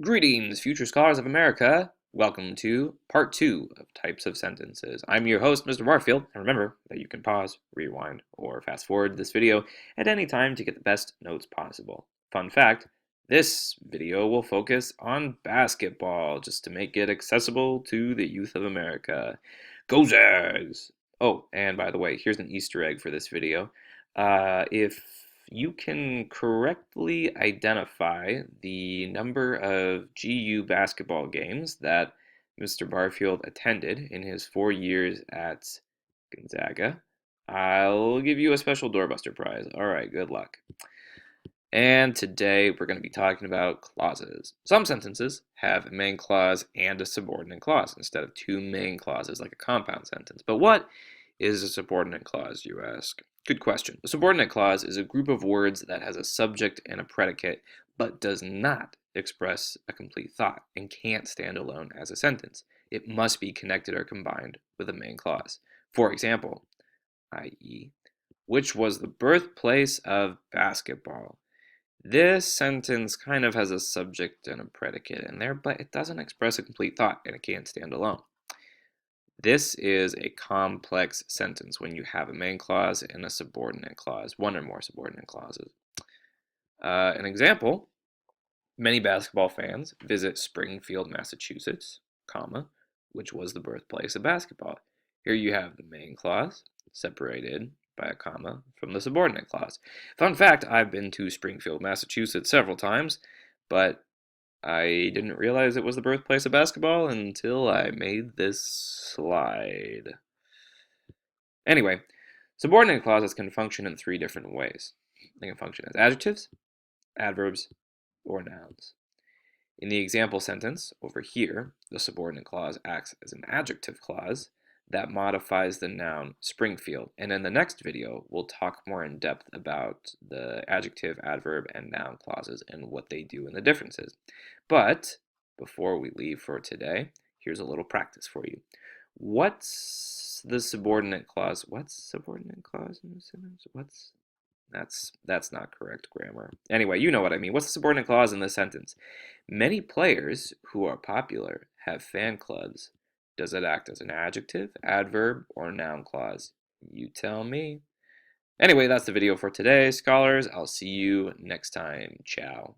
Greetings, future scholars of America. Welcome to part 2 of types of sentences. I'm your host, Mr. Barfield, and remember that you can pause, rewind, or fast forward this video at any time to get the best notes possible. Fun fact, this video will focus on basketball, just to make it accessible to the youth of America. Go Zags! Oh, and by the way, here's an Easter egg for this video. If you can correctly identify the number of GU basketball games that Mr. Barfield attended in his 4 years at Gonzaga, I'll give you a special doorbuster prize. All right, good luck. And today we're going to be talking about clauses. Some sentences have a main clause and a subordinate clause instead of two main clauses like a compound sentence. But what is a subordinate clause, you ask? Good question. A subordinate clause is a group of words that has a subject and a predicate, but does not express a complete thought and can't stand alone as a sentence. It must be connected or combined with a main clause. For example, i.e., which was the birthplace of basketball. This sentence kind of has a subject and a predicate in there, but it doesn't express a complete thought and it can't stand alone. This is a complex sentence when you have a main clause and a subordinate clause, one or more subordinate clauses. An example, many basketball fans visit Springfield, Massachusetts, comma, which was the birthplace of basketball. Here you have the main clause separated by a comma from the subordinate clause. Fun fact, I've been to Springfield, Massachusetts several times, but I didn't realize it was the birthplace of basketball until I made this slide. Anyway, subordinate clauses can function in three different ways. They can function as adjectives, adverbs, or nouns. In the example sentence over here, the subordinate clause acts as an adjective clause that modifies the noun Springfield. And in the next video, we'll talk more in depth about the adjective, adverb, and noun clauses and what they do and the differences. But before we leave for today, here's a little practice for you. What's the subordinate clause? What's subordinate clause in this sentence? That's not correct grammar. Anyway, you know what I mean. What's the subordinate clause in this sentence? Many players who are popular have fan clubs. Does it act as an adjective, adverb, or noun clause? You tell me. Anyway, that's the video for today, scholars. I'll see you next time. Ciao.